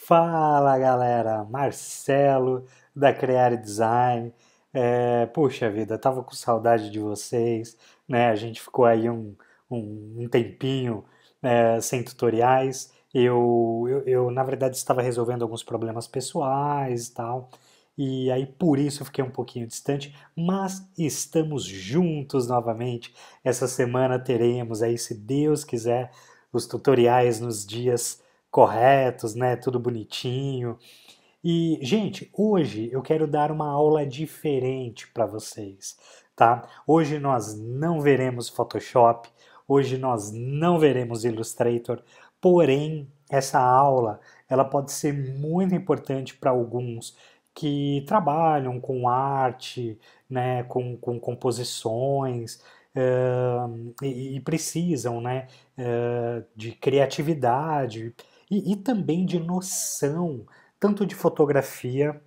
Fala galera, Marcelo da Creare Design. Puxa vida, tava com saudade de vocês, né? A gente ficou aí um tempinho sem tutoriais. Eu, na verdade, estava resolvendo alguns problemas pessoais e tal, e aí por isso eu fiquei um pouquinho distante, mas estamos juntos novamente. Essa semana teremos aí, se Deus quiser, os tutoriais nos dias corretos, né? Tudo bonitinho. E, gente, hoje eu quero dar uma aula diferente para vocês, tá? Hoje nós não veremos Photoshop, hoje nós não veremos Illustrator, porém essa aula ela pode ser muito importante para alguns que trabalham com arte, né, com composições, e precisam, né, de criatividade e também de noção tanto de fotografia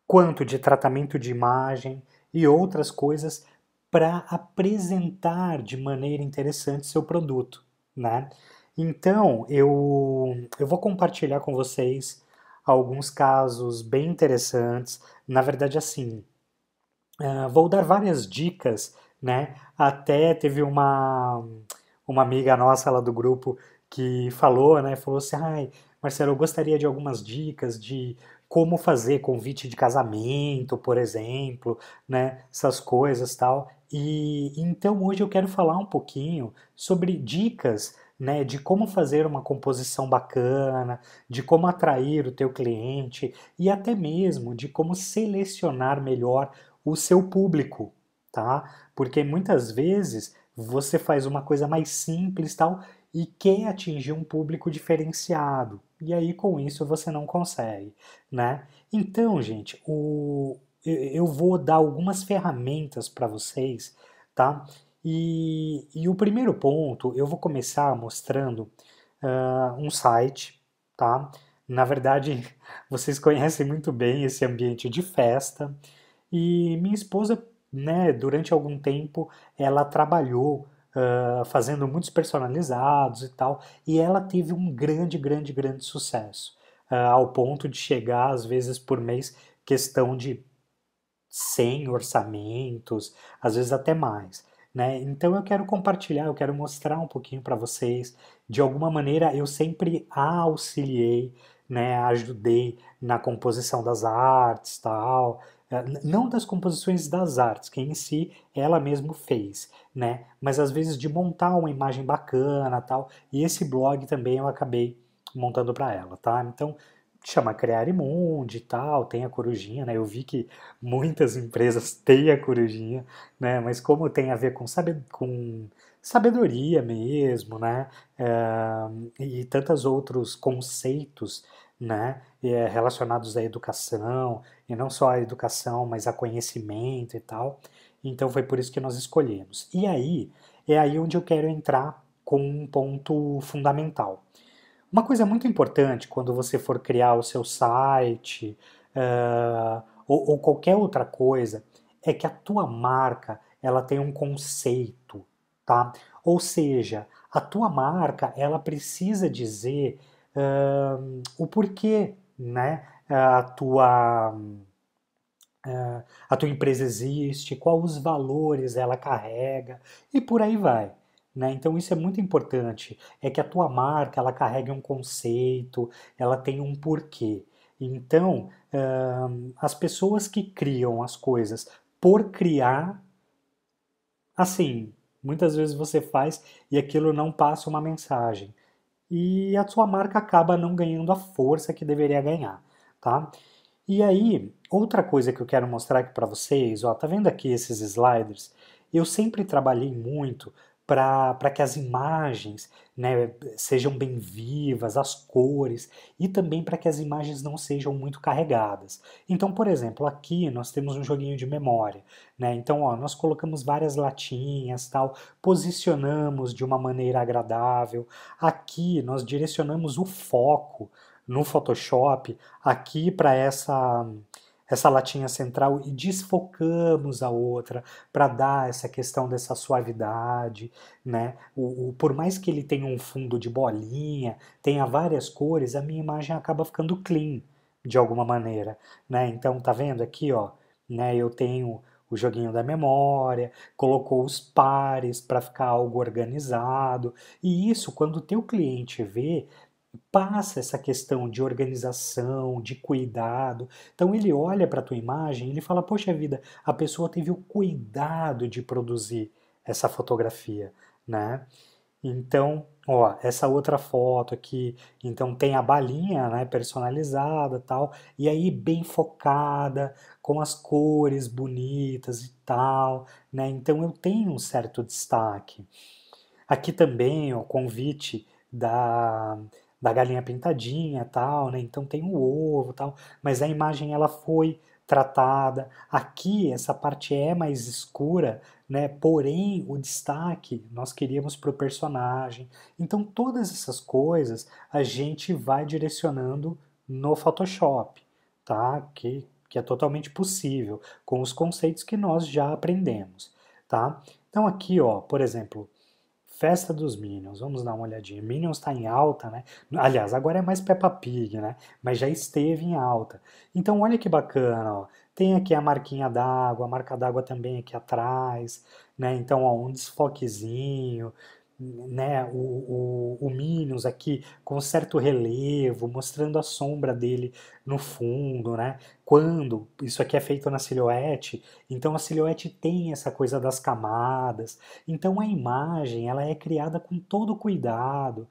quanto de tratamento de imagem e outras coisas para apresentar de maneira interessante seu produto, né? Então, eu vou compartilhar com vocês alguns casos bem interessantes. Na verdade, assim, vou dar várias dicas, né? Até teve uma amiga nossa lá do grupo que falou, né? Falou assim, ai, Marcelo, eu gostaria de algumas dicas de como fazer convite de casamento, por exemplo, né? Essas coisas tal. E então hoje eu quero falar um pouquinho sobre dicas, né? De como fazer uma composição bacana, de como atrair o teu cliente e até mesmo de como selecionar melhor o seu público, tá? Porque muitas vezes você faz uma coisa mais simples tal e quer atingir um público diferenciado. E aí com isso você não consegue, né? Então, gente, eu vou dar algumas ferramentas para vocês, tá? E o primeiro ponto, eu vou começar mostrando um site, tá? Na verdade, vocês conhecem muito bem esse ambiente de festa, e minha esposa, né, durante algum tempo, ela trabalhou fazendo muitos personalizados e tal, e ela teve um grande sucesso, ao ponto de chegar, às vezes, por mês, questão de 100 orçamentos, às vezes até mais. Né? Então eu quero compartilhar, eu quero mostrar um pouquinho para vocês. De alguma maneira eu sempre a auxiliei, né, ajudei na composição das artes, tal. Não das composições das artes, que em si ela mesmo fez, né? Mas às vezes de montar uma imagem bacana, tal. E esse blog também eu acabei montando para ela, tá? Então chama Creare Mundi e tal, tem a corujinha, né? Eu vi que muitas empresas têm a corujinha, né? Mas como tem a ver com sabedoria mesmo, né? E tantos outros conceitos, né? Relacionados à educação, e não só à educação, mas a conhecimento e tal. Então foi por isso que nós escolhemos. E aí, é aí onde eu quero entrar com um ponto fundamental. Uma coisa muito importante quando você for criar o seu site, ou qualquer outra coisa, é que a tua marca ela tem um conceito, tá? Ou seja, a tua marca ela precisa dizer o porquê, né? A tua empresa existe, quais os valores ela carrega e por aí vai. Né? Então isso é muito importante, é que a tua marca ela carregue um conceito, ela tem um porquê. Então, as pessoas que criam as coisas por criar, assim, muitas vezes você faz e aquilo não passa uma mensagem. E a sua marca acaba não ganhando a força que deveria ganhar, tá? E aí, outra coisa que eu quero mostrar aqui para vocês, ó, tá vendo aqui esses sliders? Eu sempre trabalhei muito para que as imagens, né, sejam bem vivas, as cores, e também para que as imagens não sejam muito carregadas. Então, por exemplo, aqui nós temos um joguinho de memória, né? Então, ó, nós colocamos várias latinhas, tal, posicionamos de uma maneira agradável. Aqui nós direcionamos o foco no Photoshop aqui para essa latinha central e desfocamos a outra para dar essa questão dessa suavidade, né? Por mais que ele tenha um fundo de bolinha, tenha várias cores, a minha imagem acaba ficando clean de alguma maneira, né? Então tá vendo aqui, ó, né? Eu tenho o joguinho da memória, colocou os pares para ficar algo organizado, e isso quando o teu cliente vê, passa essa questão de organização, de cuidado. Então ele olha para a tua imagem e ele fala: "Poxa vida, a pessoa teve o cuidado de produzir essa fotografia", né? Então, ó, essa outra foto aqui, então tem a balinha, né, personalizada, tal, e aí bem focada, com as cores bonitas e tal, né? Então eu tenho um certo destaque. Aqui também o convite da galinha pintadinha, tal, né? Então tem o ovo, tal, mas a imagem ela foi tratada. Aqui essa parte é mais escura, né? Porém o destaque nós queríamos para o personagem. Então todas essas coisas a gente vai direcionando no Photoshop, tá? Que é totalmente possível com os conceitos que nós já aprendemos, tá? Então aqui, ó, por exemplo, Festa dos Minions, vamos dar uma olhadinha. Minions está em alta, né? Aliás, agora é mais Peppa Pig, né? Mas já esteve em alta. Então, olha que bacana, ó. Tem aqui a marquinha d'água, a marca d'água também aqui atrás, né? Então, ó, um desfoquezinho, né? O Minions aqui com certo relevo, mostrando a sombra dele no fundo, né? Quando isso aqui é feito na silhuete, então a silhuete tem essa coisa das camadas. Então a imagem ela é criada com todo cuidado.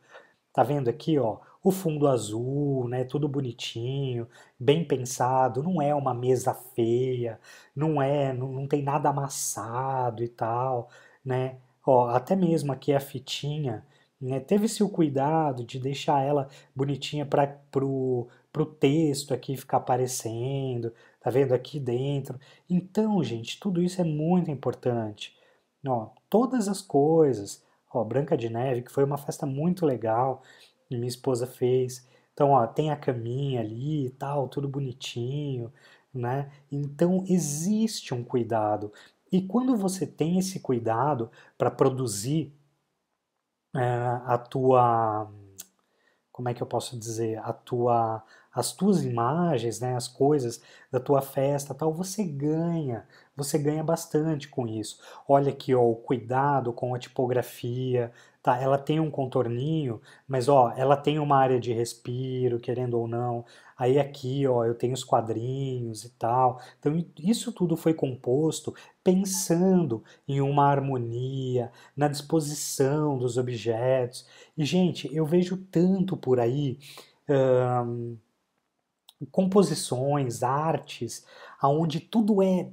Tá vendo aqui, ó, o fundo azul, né, tudo bonitinho, bem pensado, não é uma mesa feia, não tem nada amassado e tal, né? Ó, até mesmo aqui a fitinha, né, teve-se o cuidado de deixar ela bonitinha para pro texto aqui ficar aparecendo, tá vendo aqui dentro. Então, gente, tudo isso é muito importante. Ó, todas as coisas, ó, Branca de Neve, que foi uma festa muito legal, e minha esposa fez. Então, ó, tem a caminha ali e tal, tudo bonitinho, né? Então, existe um cuidado. E quando você tem esse cuidado para produzir a tua, como é que eu posso dizer, as tuas imagens, né, as coisas da tua festa, tal, você ganha bastante com isso. Olha aqui, ó, o cuidado com a tipografia, tá? Ela tem um contorninho, mas ó, ela tem uma área de respiro, querendo ou não. Aí aqui, ó, eu tenho os quadrinhos e tal. Então isso tudo foi composto pensando em uma harmonia, na disposição dos objetos. E, gente, eu vejo tanto por aí ahn, composições, artes, aonde tudo é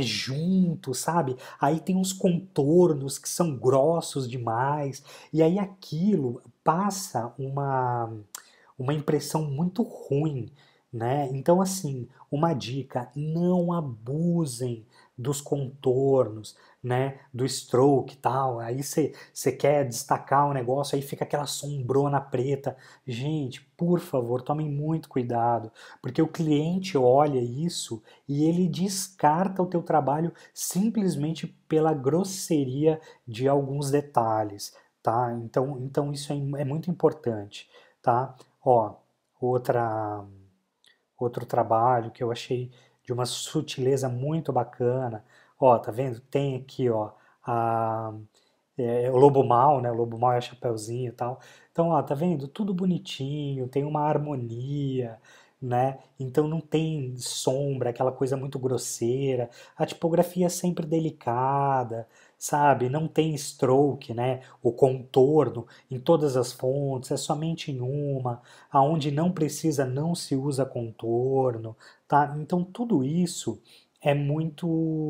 junto, sabe? Aí tem uns contornos que são grossos demais, e aí aquilo passa uma impressão muito ruim, né? Então, assim, uma dica: não abusem dos contornos, né? Do stroke e tal. Aí você quer destacar o negócio, aí fica aquela sombrona preta. Gente, por favor, tomem muito cuidado, porque o cliente olha isso e ele descarta o teu trabalho simplesmente pela grosseria de alguns detalhes, tá? Então isso é muito importante, tá? Ó, outra, outro trabalho que eu achei de uma sutileza muito bacana. Ó, tá vendo? Tem aqui, ó, a, o lobo mau, né? O lobo mau é chapeuzinho e tal. Então, ó, tá vendo? Tudo bonitinho, tem uma harmonia, né? Então não tem sombra, aquela coisa muito grosseira. A tipografia é sempre delicada, sabe? Não tem stroke, né? O contorno em todas as fontes, é somente em uma. Aonde não precisa, não se usa contorno, tá? Então tudo isso é muito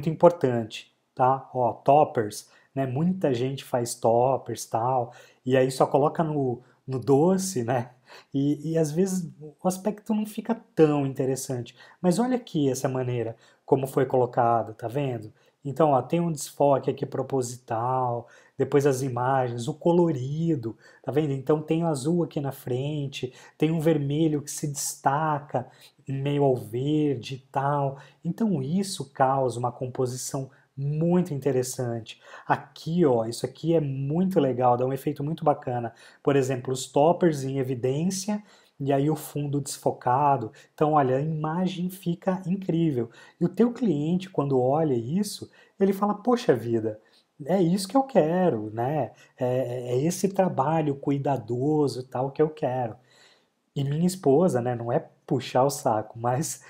importante, tá? Ó, toppers, né? Muita gente faz toppers, tal, e aí só coloca no doce, né? E às vezes o aspecto não fica tão interessante. Mas olha aqui essa maneira como foi colocado, tá vendo? Então, ó, tem um desfoque aqui proposital, depois as imagens, o colorido, tá vendo? Então tem o azul aqui na frente, tem um vermelho que se destaca, meio ao verde e tal. Então isso causa uma composição muito interessante. Aqui, ó, isso aqui é muito legal, dá um efeito muito bacana. Por exemplo, os toppers em evidência e aí o fundo desfocado. Então, olha, a imagem fica incrível. E o teu cliente, quando olha isso, ele fala: "Poxa vida, é isso que eu quero, né? É esse trabalho cuidadoso e tal que eu quero." E minha esposa, né, não é puxar o saco, mas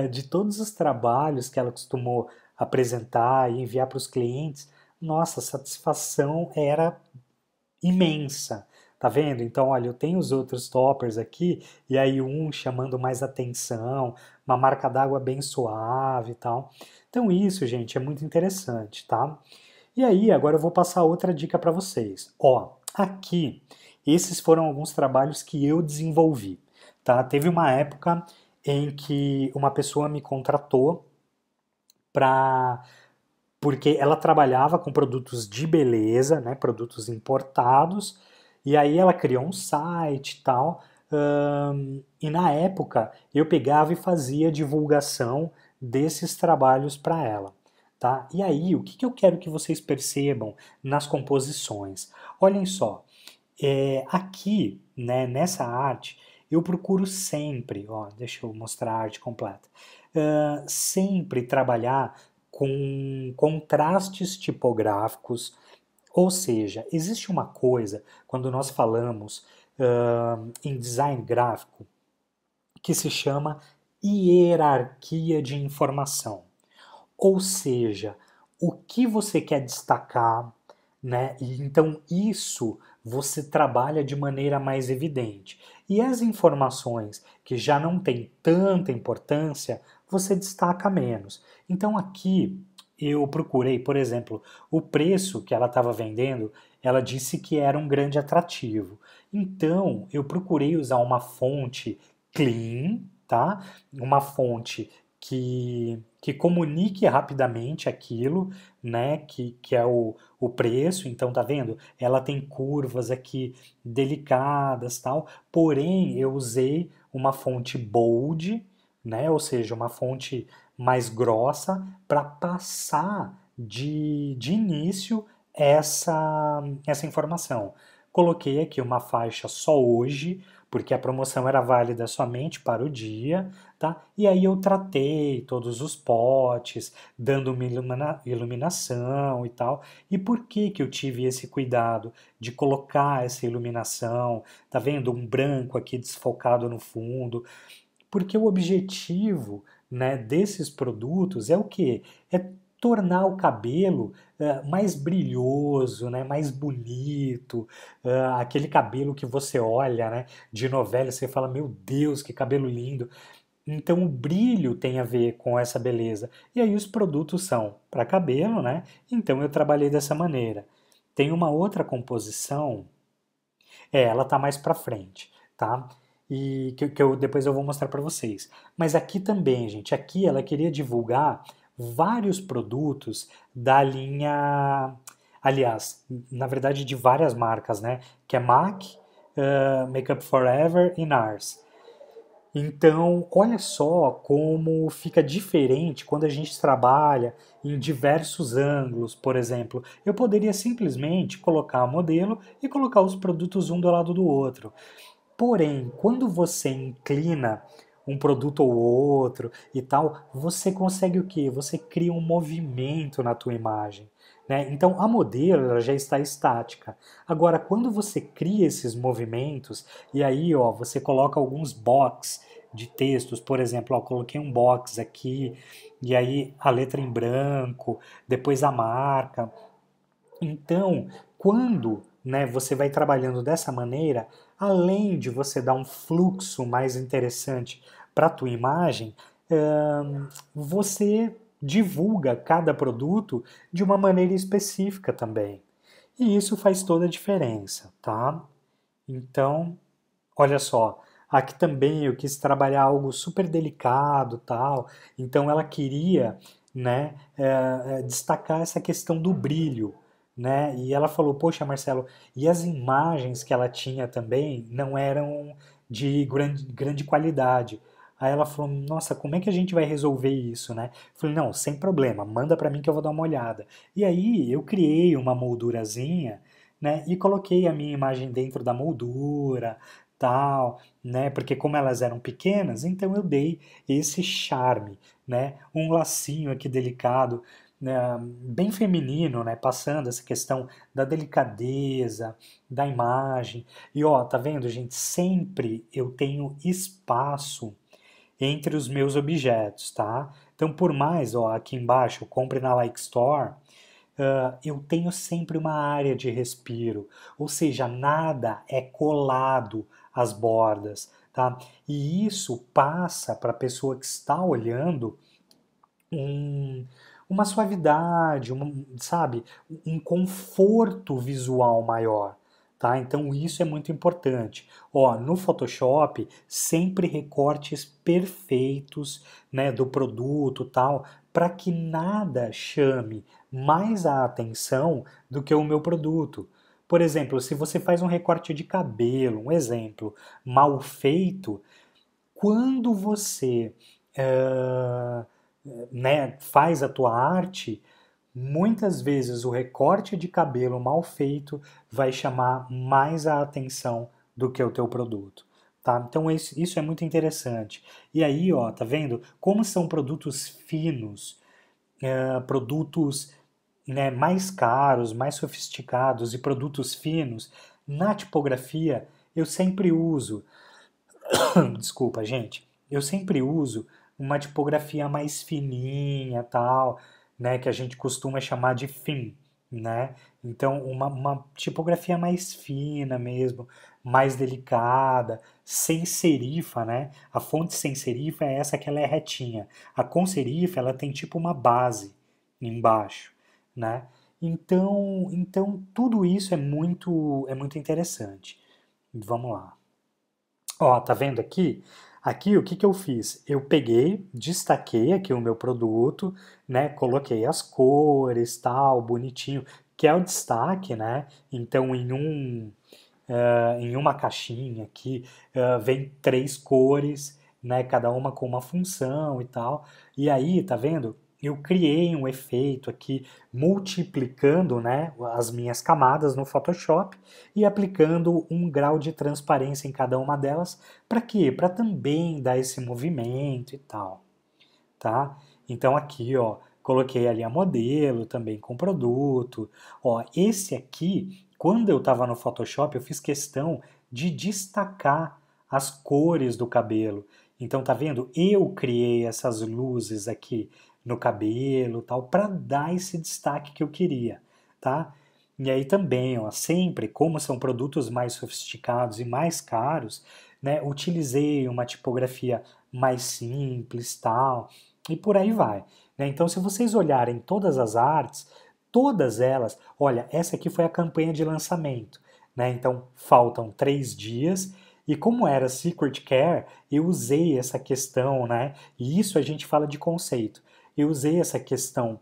de todos os trabalhos que ela costumou apresentar e enviar para os clientes, nossa, a satisfação era imensa. Tá vendo? Então, olha, eu tenho os outros toppers aqui, e aí um chamando mais atenção, uma marca d'água bem suave e tal. Então, isso, gente, é muito interessante, tá? E aí, agora eu vou passar outra dica para vocês. Ó, aqui, esses foram alguns trabalhos que eu desenvolvi, tá? Teve uma época em que uma pessoa me contratou para porque ela trabalhava com produtos de beleza, né, produtos importados, e aí ela criou um site e tal, e na época eu pegava e fazia divulgação desses trabalhos para ela. Tá? E aí, o que eu quero que vocês percebam nas composições? Olhem só, aqui, né, nessa arte, eu procuro sempre, ó, deixa eu mostrar a arte completa, sempre trabalhar com contrastes tipográficos, ou seja, existe uma coisa, quando nós falamos em design gráfico, que se chama hierarquia de informação. Ou seja, o que você quer destacar, né? E então isso você trabalha de maneira mais evidente. E as informações que já não têm tanta importância, você destaca menos. Então aqui eu procurei, por exemplo, o preço que ela estava vendendo, ela disse que era um grande atrativo. Então eu procurei usar uma fonte clean, tá? Uma fonte que comunique rapidamente aquilo, né, que é o preço. Então, tá vendo? Ela tem curvas aqui delicadas, tal. Porém, eu usei uma fonte bold, né, ou seja, uma fonte mais grossa para passar de início essa informação. Coloquei aqui uma faixa só hoje, porque a promoção era válida somente para o dia, tá? E aí eu tratei todos os potes, dando uma iluminação e tal. E por que que eu tive esse cuidado de colocar essa iluminação? Tá vendo um branco aqui desfocado no fundo? Porque o objetivo, né, desses produtos é o quê? É tornar o cabelo mais brilhoso, né, mais bonito, aquele cabelo que você olha, né, de novela, você fala, meu Deus, que cabelo lindo. Então o brilho tem a ver com essa beleza. E aí os produtos são para cabelo, né? Então eu trabalhei dessa maneira. Tem uma outra composição, ela tá mais para frente, tá? E depois eu vou mostrar para vocês. Mas aqui também, gente, aqui ela queria divulgar vários produtos da linha, aliás, na verdade de várias marcas, né? Que é MAC, Makeup Forever e NARS. Então, olha só como fica diferente quando a gente trabalha em diversos ângulos. Por exemplo, eu poderia simplesmente colocar a modelo e colocar os produtos um do lado do outro. Porém, quando você inclina um produto ou outro e tal, você consegue o quê? Você cria um movimento na tua imagem, né? Então a modelo ela já está estática. Agora, quando você cria esses movimentos e aí, ó, você coloca alguns box de textos, por exemplo, ó, coloquei um box aqui e aí a letra em branco, depois a marca. Então, quando, né, você vai trabalhando dessa maneira, além de você dar um fluxo mais interessante para a tua imagem, você divulga cada produto de uma maneira específica também. E isso faz toda a diferença, tá? Então, olha só, aqui também eu quis trabalhar algo super delicado, tal. Então ela queria, né, destacar essa questão do brilho, né? E ela falou, poxa, Marcelo, e as imagens que ela tinha também não eram de grande qualidade. Aí ela falou, nossa, como é que a gente vai resolver isso, né? Eu falei, não, sem problema, manda para mim que eu vou dar uma olhada. E aí eu criei uma moldurazinha, né? E coloquei a minha imagem dentro da moldura, tal, né? Porque como elas eram pequenas, então eu dei esse charme, né? Um lacinho aqui delicado, né? Bem feminino, né? Passando essa questão da delicadeza, da imagem. E ó, tá vendo, gente? Sempre eu tenho espaço entre os meus objetos, tá? Então, por mais, ó, aqui embaixo, compre na Like Store, eu tenho sempre uma área de respiro, ou seja, nada é colado às bordas, tá? E isso passa para a pessoa que está olhando um, uma suavidade, sabe, um conforto visual maior. Tá? Então isso é muito importante. Ó, no Photoshop, sempre recortes perfeitos, né, do produto tal, para que nada chame mais a atenção do que o meu produto. Por exemplo, se você faz um recorte de cabelo, um exemplo, mal feito, quando você eh, né, faz a tua arte, muitas vezes o recorte de cabelo mal feito vai chamar mais a atenção do que o teu produto. Tá? Então isso é muito interessante. E aí, ó, tá vendo? Como são produtos finos, produtos, né, mais caros, mais sofisticados e produtos finos, na tipografia eu sempre uso desculpa, gente. Eu sempre uso uma tipografia mais fininha, tal, né, que a gente costuma chamar de thin, né? Então, uma tipografia mais fina mesmo, mais delicada, sem serifa, né? A fonte sem serifa é essa que ela é retinha. A com serifa, ela tem tipo uma base embaixo, né? Então tudo isso é muito interessante. Vamos lá. Ó, tá vendo aqui? Aqui o que que eu fiz? Eu peguei, destaquei aqui o meu produto, né? Coloquei as cores, tal, bonitinho, que é o destaque, né? Então em uma caixinha aqui vem três cores, né? Cada uma com uma função e tal. E aí, tá vendo? Eu criei um efeito aqui multiplicando, né, as minhas camadas no Photoshop e aplicando um grau de transparência em cada uma delas. Para quê? Para também dar esse movimento e tal, tá? Então aqui, ó, coloquei ali a modelo também com produto. Ó, esse aqui, quando eu estava no Photoshop, eu fiz questão de destacar as cores do cabelo. Então tá vendo? Eu criei essas luzes aqui no cabelo, tal, para dar esse destaque que eu queria, tá? E aí também, ó, sempre, como são produtos mais sofisticados e mais caros, né, utilizei uma tipografia mais simples, tal, e por aí vai. Né? Então, se vocês olharem todas as artes, todas elas, olha, essa aqui foi a campanha de lançamento. Né? Então, faltam 3 dias. E como era Secret Care, eu usei essa questão, né? E isso a gente fala de conceito. Eu usei essa questão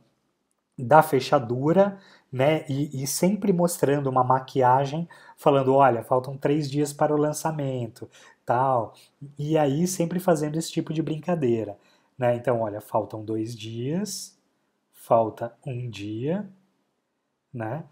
da fechadura, né? E sempre mostrando uma maquiagem, falando, olha, faltam 3 dias para o lançamento, tal. E aí sempre fazendo esse tipo de brincadeira, né? Então, olha, faltam 2 dias, falta um dia, né?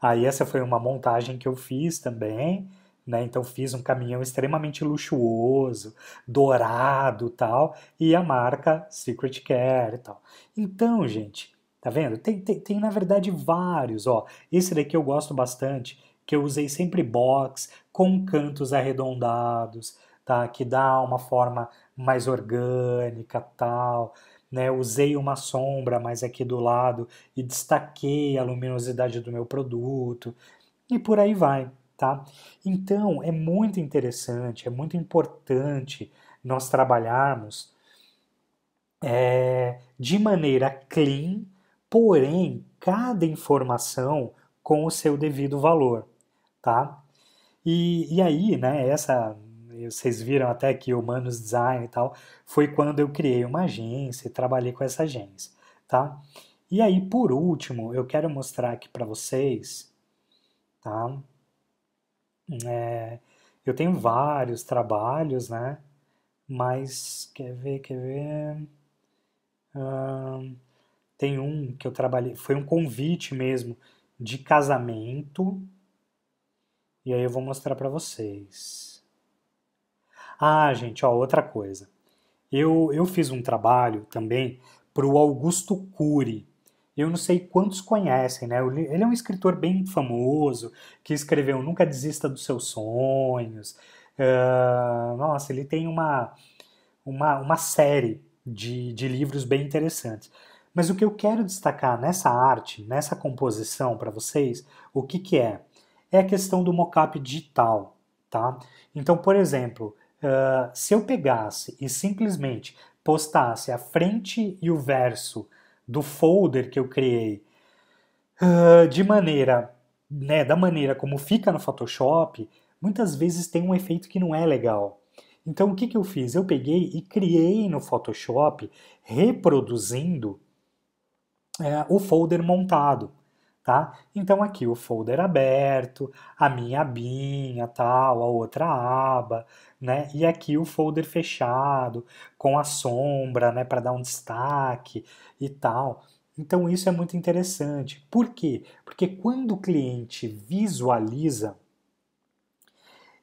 Aí essa foi uma montagem que eu fiz também, né? Então fiz um caminhão extremamente luxuoso, dourado, tal, e a marca Secret Care e tal. Então, gente, tá vendo? Tem na verdade vários, ó. Esse daqui eu gosto bastante, que eu usei sempre box com cantos arredondados, tá? Que dá uma forma mais orgânica, tal, né? Usei uma sombra mais aqui do lado e destaquei a luminosidade do meu produto e por aí vai, tá? Então é muito interessante, é muito importante nós trabalharmos de maneira clean, porém cada informação com o seu devido valor, tá? E aí, né, vocês viram até que o Manus Design e tal, foi quando eu criei uma agência e trabalhei com essa agência, tá? E aí, por último, eu quero mostrar aqui para vocês, tá? Eu tenho vários trabalhos, né? Mas, quer ver. Ahn, Tem um que eu trabalhei, foi um convite mesmo de casamento, e aí eu vou mostrar para vocês. Ah, gente, ó, outra coisa. Eu fiz um trabalho também para o Augusto Cury. Eu não sei quantos conhecem, né? Ele é um escritor bem famoso, que escreveu Nunca Desista dos Seus Sonhos. Nossa, ele tem uma série de livros bem interessantes. Mas o que eu quero destacar nessa arte, nessa composição para vocês, o que que é? É a questão do mockup digital, tá? Então, por exemplo, se eu pegasse e simplesmente postasse a frente e o verso do folder que eu criei de maneira, né, da maneira como fica no Photoshop, muitas vezes tem um efeito que não é legal. Então o que que eu fiz? Eu peguei e criei no Photoshop, reproduzindo o folder montado, tá? Então aqui o folder aberto, a minha abinha, tal, a outra aba, né? E aqui o folder fechado, com a sombra, né, para dar um destaque e tal. Então isso é muito interessante. Por quê? Porque quando o cliente visualiza,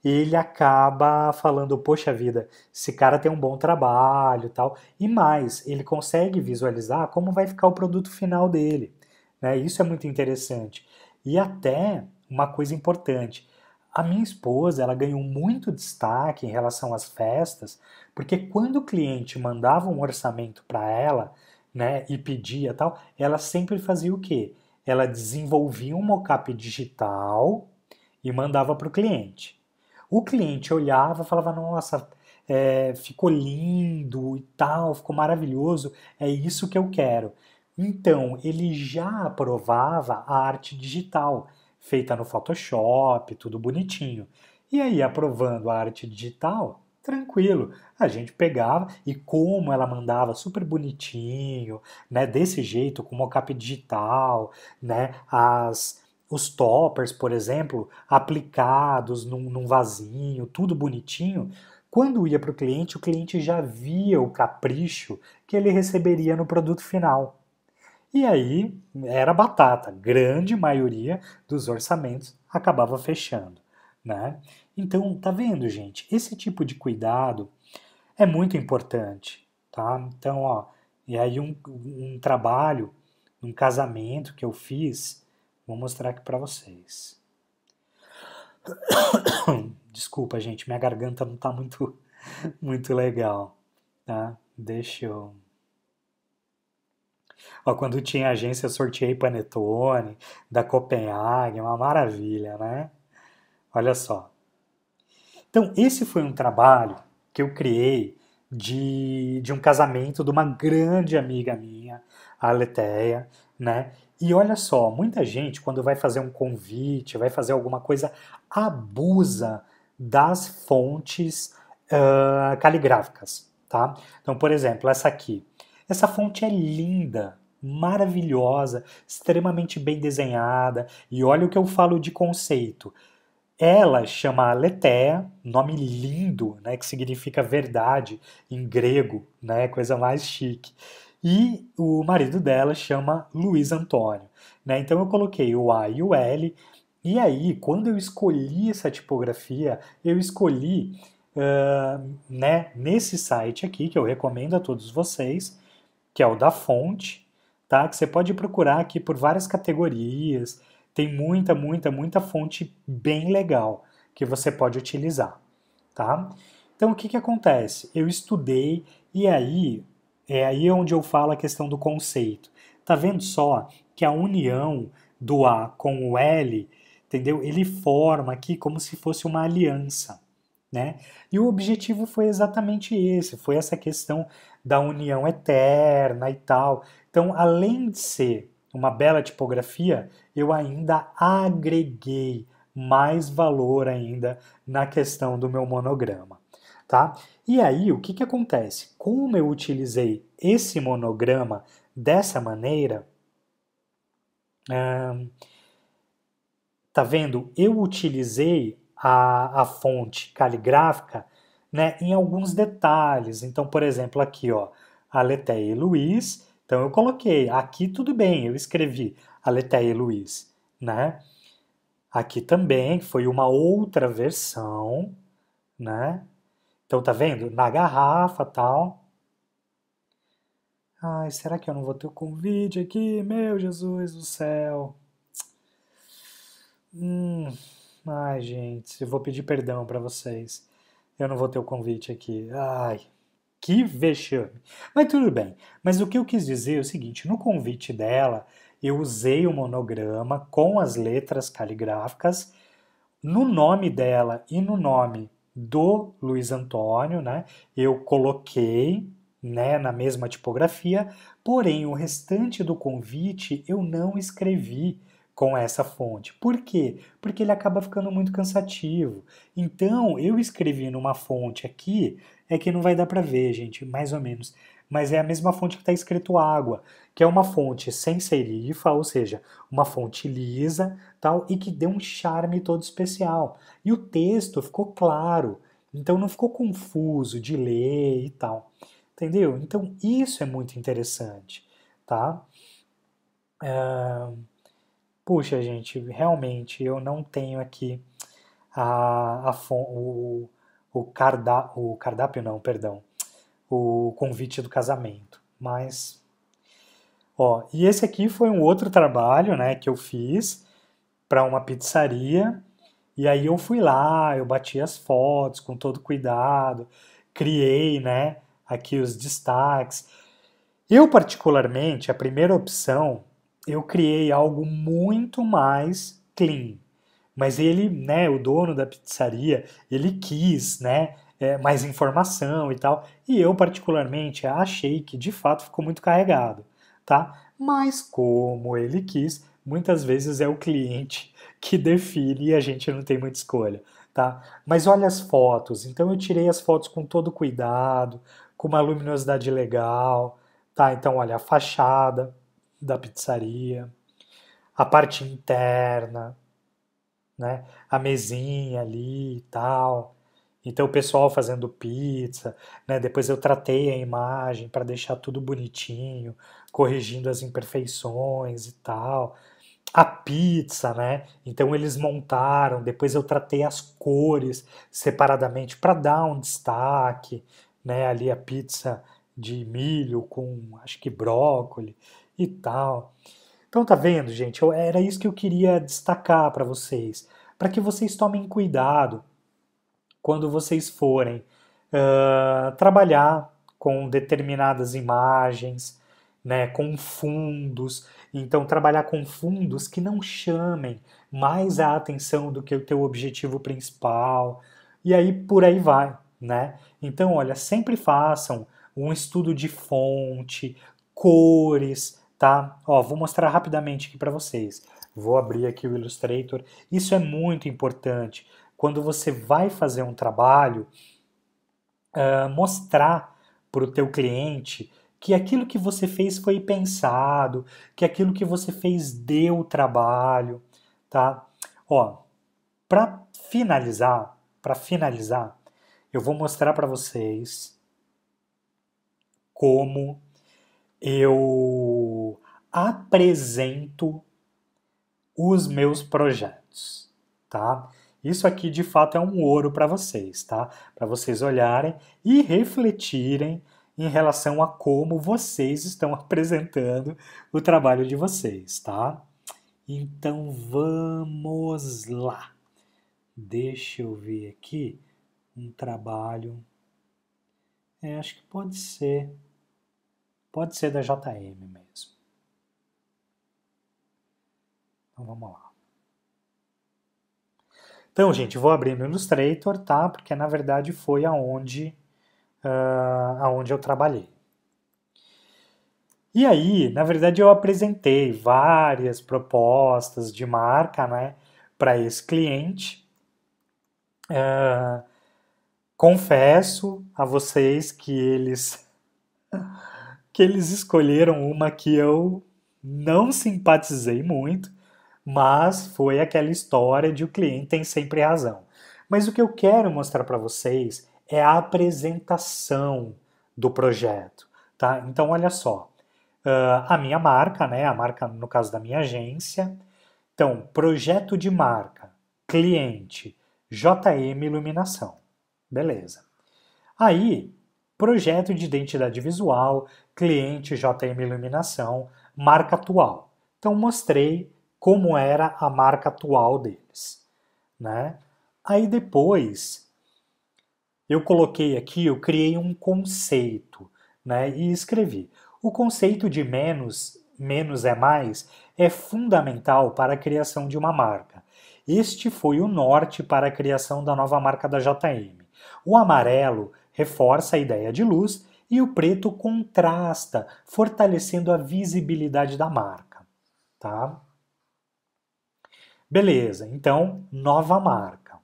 ele acaba falando, poxa vida, esse cara tem um bom trabalho e tal. E mais, ele consegue visualizar como vai ficar o produto final dele. Né? Isso é muito interessante. E até uma coisa importante, a minha esposa, ela ganhou muito destaque em relação às festas, porque quando o cliente mandava um orçamento para ela, né, e pedia tal, ela sempre fazia o quê? Ela desenvolvia um mockup digital e mandava para o cliente. O cliente olhava e falava, nossa, ficou lindo e tal, ficou maravilhoso, é isso que eu quero. Então, ele já aprovava a arte digital, feita no Photoshop, tudo bonitinho. E aí, aprovando a arte digital, tranquilo, a gente pegava e como ela mandava super bonitinho, né, desse jeito, com mockup digital, né, os toppers, por exemplo, aplicados num vasinho, tudo bonitinho. Quando ia para o cliente já via o capricho que ele receberia no produto final. E aí era batata, grande maioria dos orçamentos acabava fechando, né? Então, tá vendo, gente? Esse tipo de cuidado é muito importante, tá? Então, ó, e aí um trabalho, um casamento que eu fiz, vou mostrar aqui para vocês. Desculpa, gente, minha garganta não tá muito legal, tá? Deixa eu. Ó, quando tinha agência, eu sorteei Panetone, da Copenhague, uma maravilha, né? Olha só. Então, esse foi um trabalho que eu criei de um casamento de uma grande amiga minha, a Aletheia, né? E olha só, muita gente, quando vai fazer um convite, vai fazer alguma coisa, abusa das fontes caligráficas, tá? Então, por exemplo, essa aqui. Essa fonte é linda, maravilhosa, extremamente bem desenhada. E olha o que eu falo de conceito. Ela chama Aletheia, nome lindo, né, que significa verdade em grego, né, coisa mais chique. E o marido dela chama Luiz Antônio, né? Então eu coloquei o A e o L. E aí, quando eu escolhi essa tipografia, eu escolhi, né, nesse site aqui que eu recomendo a todos vocês, que é o da fonte, tá? Que você pode procurar aqui por várias categorias. Tem muita fonte bem legal que você pode utilizar, tá? Então, o que que acontece? Eu estudei e aí é aí onde eu falo a questão do conceito. Tá vendo só que a união do A com o L, entendeu? Ele forma aqui como se fosse uma aliança, né? E o objetivo foi exatamente esse, foi essa questão da união eterna e tal. Então, além de ser uma bela tipografia, eu ainda agreguei mais valor ainda na questão do meu monograma, tá? E aí, o que que acontece? Como eu utilizei esse monograma dessa maneira, tá vendo? Eu utilizei a fonte caligráfica né, em alguns detalhes. Então, por exemplo, aqui, ó, Aletheia e Luiz. Então eu coloquei, aqui tudo bem, eu escrevi Aletheia e Luiz, né? Aqui também foi uma outra versão, né? Então tá vendo? Na garrafa, tal. Ai, será que eu não vou ter o convite aqui? Meu Jesus do céu. Hum, ai, gente, eu vou pedir perdão pra vocês. Eu não vou ter o convite aqui. Ai, que vexame. Mas tudo bem. Mas o que eu quis dizer é o seguinte: no convite dela, eu usei o monograma com as letras caligráficas no nome dela e no nome do Luiz Antônio, né? Eu coloquei, né, na mesma tipografia, porém o restante do convite eu não escrevi com essa fonte. Por quê? Porque ele acaba ficando muito cansativo. Então, eu escrevi numa fonte aqui, é que não vai dar para ver, gente, mais ou menos, mas é a mesma fonte que está escrito água, que é uma fonte sem serifa, ou seja, uma fonte lisa, tal, e que deu um charme todo especial. E o texto ficou claro, então não ficou confuso de ler e tal. Entendeu? Então isso é muito interessante, tá? Puxa, gente, realmente eu não tenho aqui o cardápio não, perdão, o convite do casamento. Mas, ó, e esse aqui foi um outro trabalho, né, que eu fiz para uma pizzaria. E aí eu fui lá, eu bati as fotos com todo cuidado, criei, né, aqui os destaques. Eu particularmente, a primeira opção, eu criei algo muito mais clean. Mas ele, né, o dono da pizzaria, ele quis, né, mais informação e tal. E eu particularmente achei que de fato ficou muito carregado, tá? Mas como ele quis, muitas vezes é o cliente que define e a gente não tem muita escolha, tá? Mas olha as fotos. Então eu tirei as fotos com todo cuidado, com uma luminosidade legal, tá? Então olha a fachada da pizzaria, a parte interna, né? A mesinha ali e tal. Então o pessoal fazendo pizza, né? Depois eu tratei a imagem para deixar tudo bonitinho, corrigindo as imperfeições e tal. A pizza, né? Então eles montaram, depois eu tratei as cores separadamente para dar um destaque, né? Ali a pizza de milho com acho que brócoli e tal. Então tá vendo, gente? Era isso que eu queria destacar para vocês, para que vocês tomem cuidado quando vocês forem trabalhar com determinadas imagens, né, com fundos. Então trabalhar com fundos que não chamem mais a atenção do que o teu objetivo principal. E aí por aí vai, né? Então, olha, sempre façam um estudo de fonte, cores, tá? Ó, vou mostrar rapidamente aqui para vocês. Vou abrir aqui o Illustrator. Isso é muito importante. Quando você vai fazer um trabalho, mostrar para o teu cliente que aquilo que você fez foi pensado, que aquilo que você fez deu trabalho, tá? Ó, para finalizar, eu vou mostrar para vocês como eu apresento os meus projetos, tá? Isso aqui de fato é um ouro para vocês, tá? Para vocês olharem e refletirem em relação a como vocês estão apresentando o trabalho de vocês, tá? Então vamos lá. Deixa eu ver aqui um trabalho. Acho que pode ser da JM mesmo. Então vamos lá. Então, gente, vou abrir no Illustrator, tá? Porque na verdade foi aonde eu trabalhei. E aí, na verdade, eu apresentei várias propostas de marca, né, para esse cliente. Confesso a vocês que eles escolheram uma que eu não simpatizei muito, mas foi aquela história de o cliente tem sempre razão. Mas o que eu quero mostrar para vocês é a apresentação do projeto, tá? Então, olha só, a minha marca, né? A marca, no caso da minha agência. Então, projeto de marca, cliente, JM Iluminação. Beleza. Aí, projeto de identidade visual, cliente JM Iluminação, marca atual. Então, mostrei como era a marca atual deles, né? Aí depois, eu coloquei aqui, eu criei um conceito, né? E escrevi. O conceito de menos é mais, é fundamental para a criação de uma marca. Este foi o norte para a criação da nova marca da JM. O amarelo reforça a ideia de luz e o preto contrasta, fortalecendo a visibilidade da marca, tá? Beleza, então, nova marca.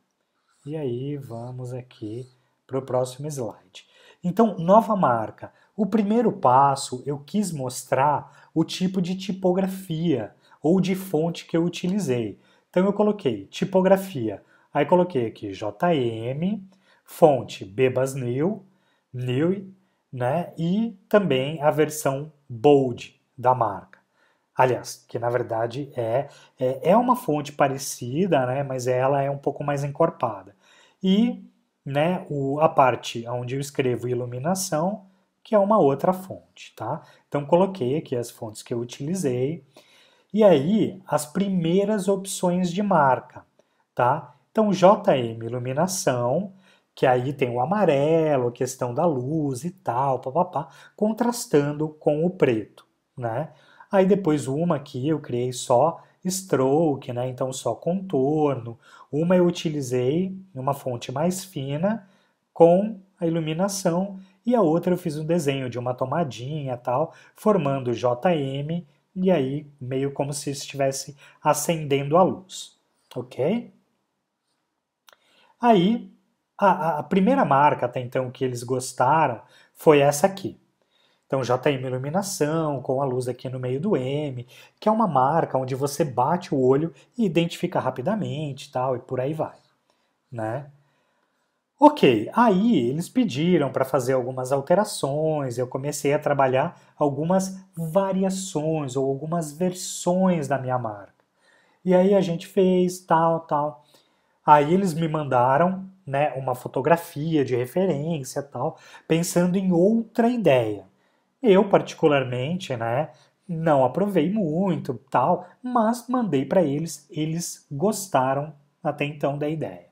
E aí, vamos aqui para o próximo slide. Então, nova marca. O primeiro passo, eu quis mostrar o tipo de tipografia ou de fonte que eu utilizei. Então, eu coloquei tipografia. Aí, coloquei aqui JM, fonte Bebas New, né? E também a versão bold da marca. Aliás, que na verdade é uma fonte parecida, né, mas ela é um pouco mais encorpada. E, né, a parte onde eu escrevo iluminação, que é uma outra fonte, tá? Então coloquei aqui as fontes que eu utilizei. E aí, as primeiras opções de marca, tá? Então JM Iluminação, que aí tem o amarelo, a questão da luz e tal, papapá, contrastando com o preto, né? Aí depois uma aqui eu criei só stroke, né? Então só contorno. Uma eu utilizei uma fonte mais fina com a iluminação e a outra eu fiz um desenho de uma tomadinha tal, formando JM e aí meio como se estivesse acendendo a luz, ok? Aí a primeira marca até então que eles gostaram foi essa aqui. Então, JM Iluminação, com a luz aqui no meio do M, que é uma marca onde você bate o olho e identifica rapidamente tal, e por aí vai, né? Ok, aí eles pediram para fazer algumas alterações, eu comecei a trabalhar algumas variações ou algumas versões da minha marca. E aí a gente fez tal, tal. Aí eles me mandaram, né, uma fotografia de referência tal, pensando em outra ideia. Eu, particularmente, né, não aprovei muito, tal, mas mandei para eles, eles gostaram até então da ideia.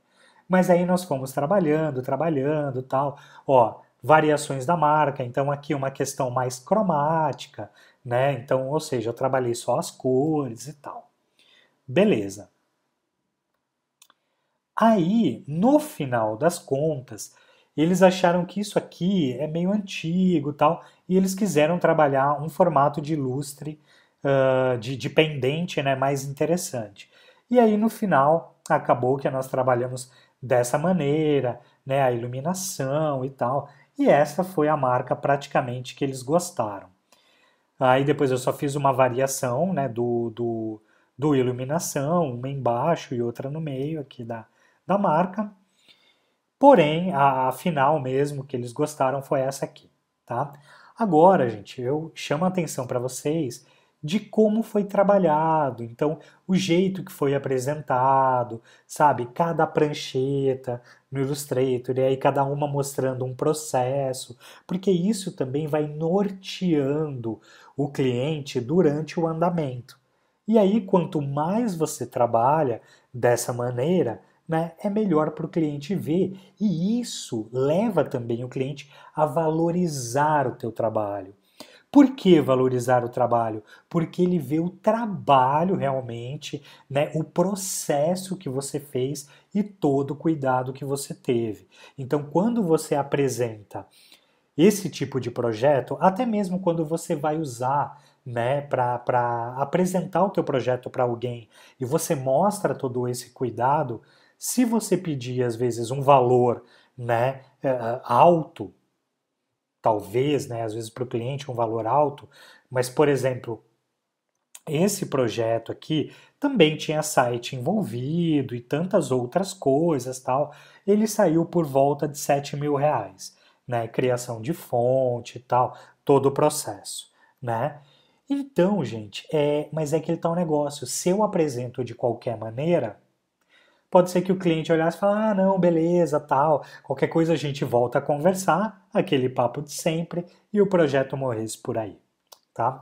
Mas aí nós fomos trabalhando, tal, ó, variações da marca, então aqui uma questão mais cromática, né? Então, ou seja, eu trabalhei só as cores e tal. Beleza. Aí, no final das contas, eles acharam que isso aqui é meio antigo, tal, e eles quiseram trabalhar um formato de lustre, de pendente, né, mais interessante. E aí, no final, acabou que nós trabalhamos dessa maneira, né, a iluminação e tal, e essa foi a marca praticamente que eles gostaram. Aí depois eu só fiz uma variação, né, do iluminação, uma embaixo e outra no meio aqui da marca. Porém, a final mesmo que eles gostaram foi essa aqui, tá? Agora, gente, eu chamo a atenção para vocês de como foi trabalhado, então o jeito que foi apresentado, sabe? Cada prancheta no Illustrator e aí cada uma mostrando um processo, porque isso também vai norteando o cliente durante o andamento. E aí, quanto mais você trabalha dessa maneira, né, é melhor para o cliente ver e isso leva também o cliente a valorizar o teu trabalho. Por que valorizar o trabalho? Porque ele vê o trabalho realmente, né, o processo que você fez e todo o cuidado que você teve. Então, quando você apresenta esse tipo de projeto, até mesmo quando você vai usar, né, para apresentar o teu projeto para alguém e você mostra todo esse cuidado, se você pedir às vezes um valor, né, alto, talvez, né, às vezes para o cliente um valor alto, mas por exemplo, Esse projeto aqui também tinha site envolvido e tantas outras coisas, tal. Ele saiu por volta de R$ 7.000, né? Criação de fonte e tal, todo o processo, né? Então, gente, mas é que ele tá um negócio. Se eu apresento de qualquer maneira, pode ser que o cliente olhasse e falasse, ah, não, beleza, tal. Qualquer coisa a gente volta a conversar, aquele papo de sempre, e o projeto morresse por aí, tá?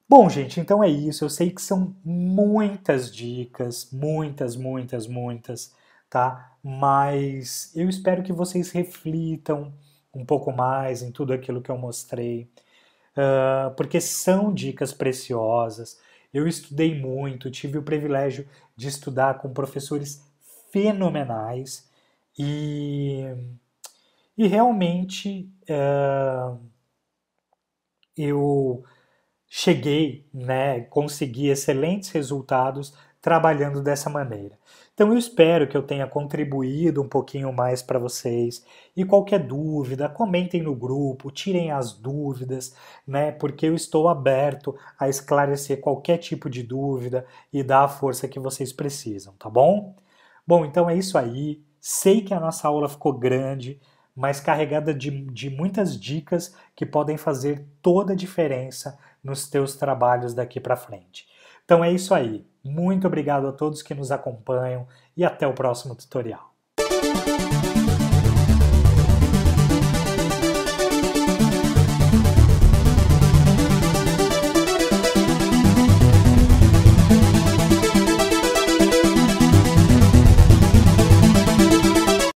Bom, gente, então é isso. Eu sei que são muitas dicas, muitas, muitas, muitas, tá? Mas eu espero que vocês reflitam um pouco mais em tudo aquilo que eu mostrei, porque são dicas preciosas. Eu estudei muito, tive o privilégio de estudar com professores fenomenais e, e realmente eu cheguei, né, consegui excelentes resultados trabalhando dessa maneira. Então eu espero que eu tenha contribuído um pouquinho mais para vocês. E qualquer dúvida, comentem no grupo, tirem as dúvidas, né, porque eu estou aberto a esclarecer qualquer tipo de dúvida e dar a força que vocês precisam, tá bom? Bom, então é isso aí. Sei que a nossa aula ficou grande, mas carregada de muitas dicas que podem fazer toda a diferença nos teus trabalhos daqui para frente. Então é isso aí. Muito obrigado a todos que nos acompanham e até o próximo tutorial.